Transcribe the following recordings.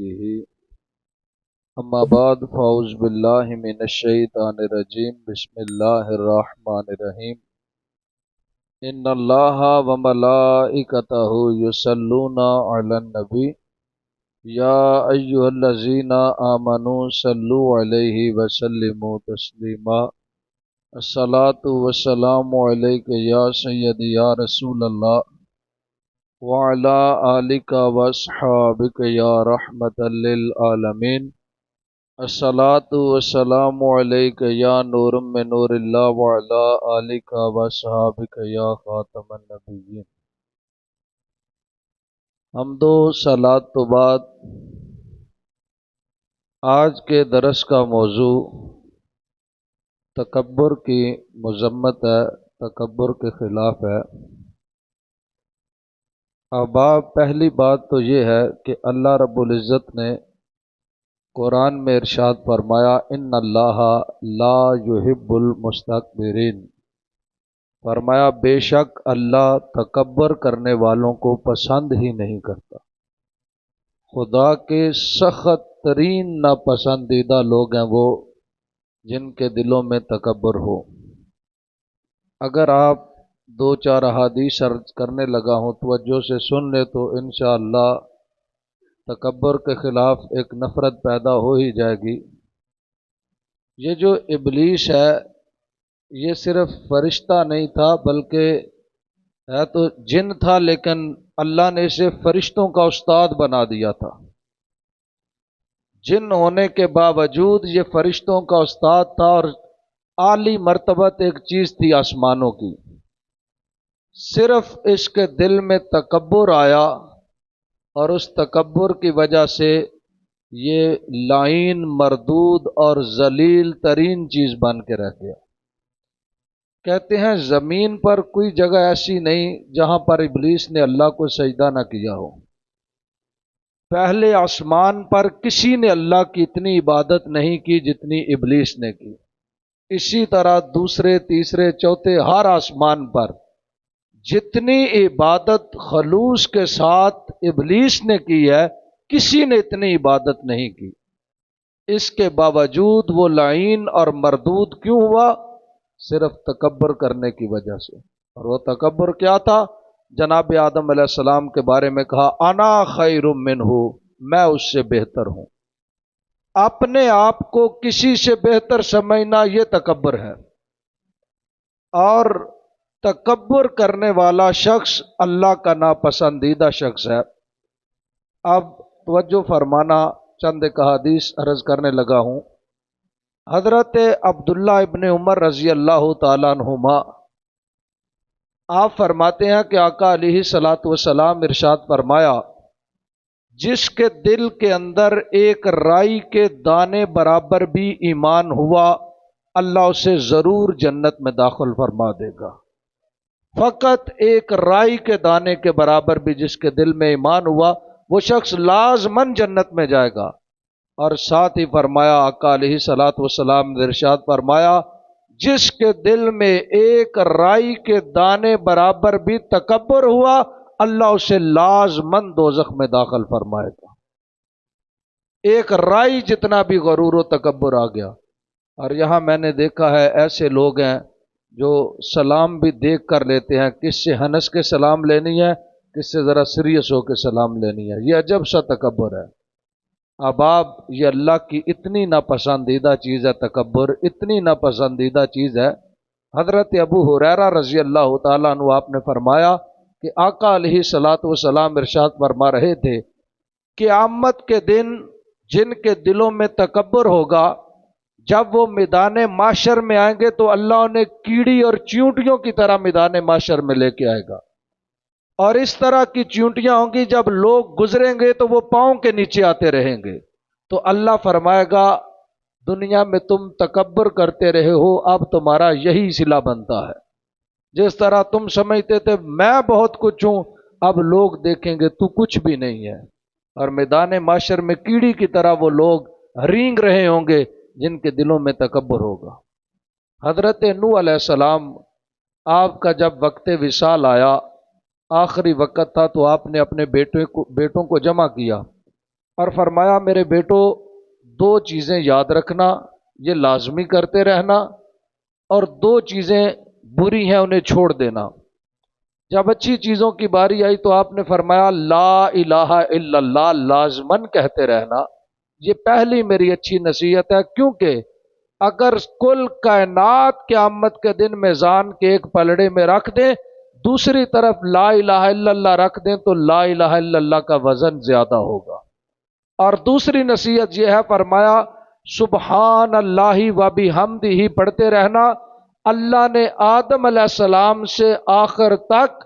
وليه اما بعد فاعوذ باللہ من الشیطان الرجیم بسم اللہ الرحمن الرحیم ان اللہ وملائکتہ یصلون علی النبی یا ایھا الذین آمنوا صلوا علیہ وسلموا تسلیما الصلاۃ والسلام علیک یا سیدی یا رسول اللہ وعلی آلک واصحابک یا رحمۃ للعالمین الصلاۃ والسلام علیک یا نور من نور اللہ وعلی آلک واصحابک یا خاتم النبیین۔ حمد و صلوات تو بعد آج کے درس کا موضوع تکبر کی مذمت ہے، تکبر کے خلاف ہے۔ اب پہلی بات تو یہ ہے کہ اللہ رب العزت نے قرآن میں ارشاد فرمایا ان اللہ لا یحب المستکبرین، فرمایا بے شک اللہ تکبر کرنے والوں کو پسند ہی نہیں کرتا۔ خدا کے سخت ترین ناپسندیدہ لوگ ہیں وہ جن کے دلوں میں تکبر ہو۔ اگر آپ دو چار احادیث عرض کرنے لگا ہوں، توجہ سے سن لے تو انشاءاللہ تکبر کے خلاف ایک نفرت پیدا ہو ہی جائے گی۔ یہ جو ابلیس ہے یہ صرف فرشتہ نہیں تھا بلکہ ہے تو جن تھا، لیکن اللہ نے اسے فرشتوں کا استاد بنا دیا تھا۔ جن ہونے کے باوجود یہ فرشتوں کا استاد تھا اور اعلی مرتبت ایک چیز تھی آسمانوں کی۔ صرف اس کے دل میں تکبر آیا اور اس تکبر کی وجہ سے یہ لعین، مردود اور ذلیل ترین چیز بن کے رہ گیا۔ کہتے ہیں زمین پر کوئی جگہ ایسی نہیں جہاں پر ابلیس نے اللہ کو سجدہ نہ کیا ہو۔ پہلے آسمان پر کسی نے اللہ کی اتنی عبادت نہیں کی جتنی ابلیس نے کی۔ اسی طرح دوسرے، تیسرے، چوتھے ہر آسمان پر جتنی عبادت خلوص کے ساتھ ابلیس نے کی ہے، کسی نے اتنی عبادت نہیں کی۔ اس کے باوجود وہ لعین اور مردود کیوں ہوا؟ صرف تکبر کرنے کی وجہ سے۔ اور وہ تکبر کیا تھا؟ جناب آدم علیہ السلام کے بارے میں کہا انا خیر منہ، میں اس سے بہتر ہوں۔ اپنے آپ کو کسی سے بہتر سمجھنا یہ تکبر ہے، اور تکبر کرنے والا شخص اللہ کا ناپسندیدہ شخص ہے۔ اب توجہ فرمانا، چند ایک حدیث عرض کرنے لگا ہوں۔ حضرت عبداللہ ابن عمر رضی اللہ تعالیٰ عنہما آپ فرماتے ہیں کہ آقا علیہ الصلاۃ والسلام ارشاد فرمایا جس کے دل کے اندر ایک رائی کے دانے برابر بھی ایمان ہوا، اللہ اسے ضرور جنت میں داخل فرما دے گا۔ فقط ایک رائی کے دانے کے برابر بھی جس کے دل میں ایمان ہوا وہ شخص لازماً جنت میں جائے گا۔ اور ساتھ ہی فرمایا آقا علیہ الصلاۃ والسلام نے ارشاد فرمایا جس کے دل میں ایک رائی کے دانے برابر بھی تکبر ہوا، اللہ اسے لازماً دوزخ میں داخل فرمائے گا۔ ایک رائی جتنا بھی غرور و تکبر آ گیا۔ اور یہاں میں نے دیکھا ہے ایسے لوگ ہیں جو سلام بھی دیکھ کر لیتے ہیں، کس سے ہنس کے سلام لینی ہے، کس سے ذرا سیریس ہو کے سلام لینی ہے۔ یہ عجب سا تکبر ہے۔ اب آپ یہ اللہ کی اتنی ناپسندیدہ چیز ہے، تکبر اتنی ناپسندیدہ چیز ہے۔ حضرت ابو ہریرہ رضی اللہ تعالیٰ عنہ آپ نے فرمایا کہ آقا علیہ الصلاۃ والسلام ارشاد فرما رہے تھے قیامت کے دن جن کے دلوں میں تکبر ہوگا، جب وہ میدان محشر میں آئیں گے تو اللہ انہیں کیڑی اور چیونٹیوں کی طرح میدان محشر میں لے کے آئے گا۔ اور اس طرح کی چیونٹیاں ہوں گی جب لوگ گزریں گے تو وہ پاؤں کے نیچے آتے رہیں گے۔ تو اللہ فرمائے گا دنیا میں تم تکبر کرتے رہے ہو، اب تمہارا یہی صلہ بنتا ہے۔ جس طرح تم سمجھتے تھے میں بہت کچھ ہوں، اب لوگ دیکھیں گے تو کچھ بھی نہیں ہے۔ اور میدان محشر میں کیڑی کی طرح وہ لوگ رینگ رہے ہوں گے جن کے دلوں میں تکبر ہوگا۔ حضرت نوح علیہ السلام آپ کا جب وقت وصال آیا، آخری وقت تھا، تو آپ نے اپنے بیٹوں کو جمع کیا اور فرمایا میرے بیٹو دو چیزیں یاد رکھنا، یہ لازمی کرتے رہنا، اور دو چیزیں بری ہیں انہیں چھوڑ دینا۔ جب اچھی چیزوں کی باری آئی تو آپ نے فرمایا لا الہ الا اللہ لازمن کہتے رہنا، یہ پہلی میری اچھی نصیحت ہے، کیونکہ اگر کل کائنات قیامت کے دن میزان کے ایک پلڑے میں رکھ دیں، دوسری طرف لا الہ الا اللہ رکھ دیں تو لا الہ الا اللہ کا وزن زیادہ ہوگا۔ اور دوسری نصیحت یہ ہے، فرمایا سبحان اللہ و بحمدہ پڑھتے رہنا۔ اللہ نے آدم علیہ السلام سے آخر تک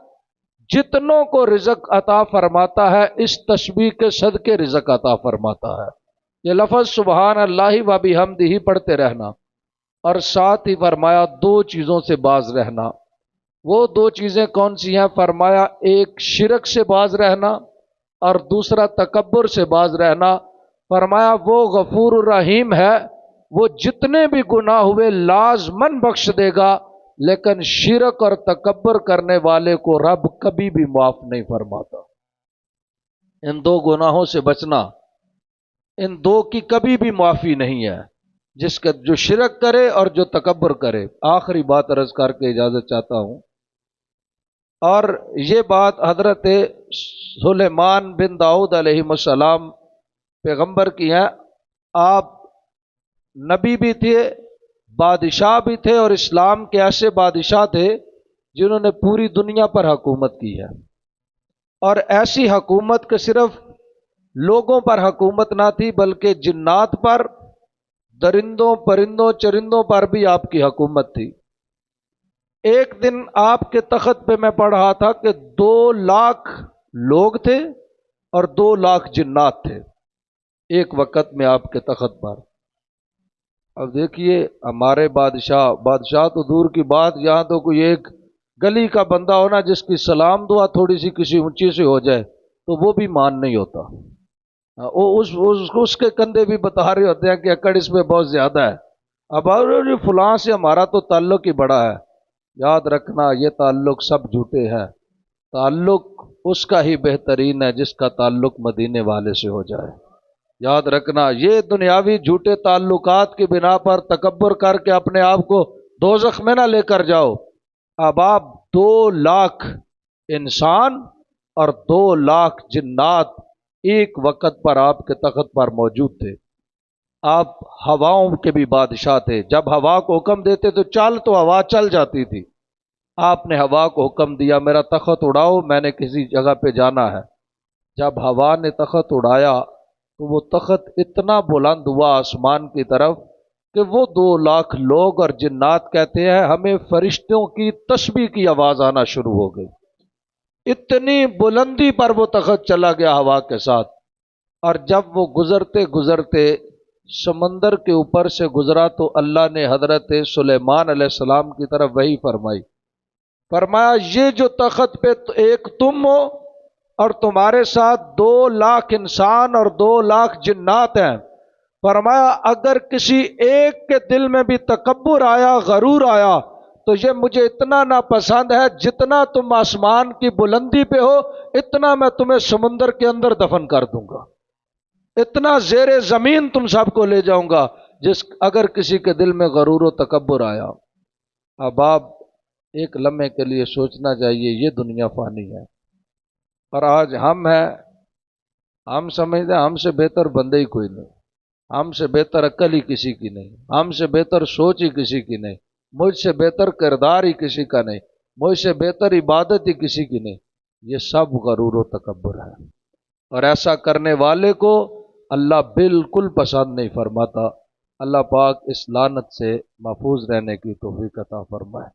جتنوں کو رزق عطا فرماتا ہے اس تسبیح کے صدقے رزق عطا فرماتا ہے۔ یہ لفظ سبحان اللہ و بحمدہ پڑھتے رہنا، اور ساتھ ہی فرمایا دو چیزوں سے باز رہنا۔ وہ دو چیزیں کون سی ہیں؟ فرمایا ایک شرک سے باز رہنا اور دوسرا تکبر سے باز رہنا۔ فرمایا وہ غفور الرحیم ہے، وہ جتنے بھی گناہ ہوئے لازمن بخش دے گا، لیکن شرک اور تکبر کرنے والے کو رب کبھی بھی معاف نہیں فرماتا۔ ان دو گناہوں سے بچنا، ان دو کی کبھی بھی معافی نہیں ہے، جو شرک کرے اور جو تکبر کرے۔ آخری بات عرض کر کے اجازت چاہتا ہوں، اور یہ بات حضرت سلیمان بن داؤد علیہ السلام پیغمبر کی ہے۔ آپ نبی بھی تھے، بادشاہ بھی تھے، اور اسلام کے ایسے بادشاہ تھے جنہوں نے پوری دنیا پر حکومت کی ہے، اور ایسی حکومت کہ صرف لوگوں پر حکومت نہ تھی بلکہ جنات پر، درندوں پرندوں چرندوں پر بھی آپ کی حکومت تھی۔ ایک دن آپ کے تخت پہ میں پڑھ رہا تھا کہ 2 لاکھ لوگ تھے اور 2 لاکھ جنات تھے ایک وقت میں آپ کے تخت پر۔ اب دیکھیے ہمارے بادشاہ تو دور کی بات، یہاں تو کوئی ایک گلی کا بندہ ہونا جس کی سلام دعا تھوڑی سی کسی اونچی سے ہو جائے تو وہ بھی مان نہیں ہوتا، اس کے کندھے بھی بتا رہے ہوتے ہیں کہ اکڑ اس میں بہت زیادہ ہے۔ اب فلاں سے ہمارا تو تعلق ہی بڑا ہے۔ یاد رکھنا یہ تعلق سب جھوٹے ہیں، تعلق اس کا ہی بہترین ہے جس کا تعلق مدینے والے سے ہو جائے۔ یاد رکھنا یہ دنیاوی جھوٹے تعلقات کی بنا پر تکبر کر کے اپنے آپ کو دوزخ میں نہ لے کر جاؤ۔ اب آپ 2 لاکھ انسان اور 2 لاکھ جنات ایک وقت پر آپ کے تخت پر موجود تھے۔ آپ ہواؤں کے بھی بادشاہ تھے، جب ہوا کو حکم دیتے تو ہوا چل جاتی تھی۔ آپ نے ہوا کو حکم دیا میرا تخت اڑاؤ، میں نے کسی جگہ پہ جانا ہے۔ جب ہوا نے تخت اڑایا تو وہ تخت اتنا بلند ہوا آسمان کی طرف کہ وہ 2 لاکھ لوگ اور جنات کہتے ہیں ہمیں فرشتوں کی تسبیح کی آواز آنا شروع ہو گئی۔ اتنی بلندی پر وہ تخت چلا گیا ہوا کے ساتھ، اور جب وہ گزرتے گزرتے سمندر کے اوپر سے گزرا تو اللہ نے حضرت سلیمان علیہ السلام کی طرف وحی فرمایا یہ جو تخت پہ ایک تم ہو اور تمہارے ساتھ 2 لاکھ انسان اور 2 لاکھ جنات ہیں، فرمایا اگر کسی ایک کے دل میں بھی تکبر آیا، غرور آیا، تو یہ مجھے اتنا ناپسند ہے، جتنا تم آسمان کی بلندی پہ ہو اتنا میں تمہیں سمندر کے اندر دفن کر دوں گا، اتنا زیر زمین تم سب کو لے جاؤں گا اگر کسی کے دل میں غرور و تکبر آیا۔ اب آپ ایک لمحے کے لیے سوچنا چاہیے یہ دنیا فانی ہے، اور آج ہم سمجھتے ہیں ہم سے بہتر بندے ہی کوئی نہیں، ہم سے بہتر عقل ہی کسی کی نہیں، ہم سے بہتر سوچ ہی کسی کی نہیں، مجھ سے بہتر کردار ہی کسی کا نہیں، مجھ سے بہتر عبادت ہی کسی کی نہیں۔ یہ سب غرور و تکبر ہے، اور ایسا کرنے والے کو اللہ بالکل پسند نہیں فرماتا۔ اللہ پاک اس لعنت سے محفوظ رہنے کی توفیق عطا فرمائے۔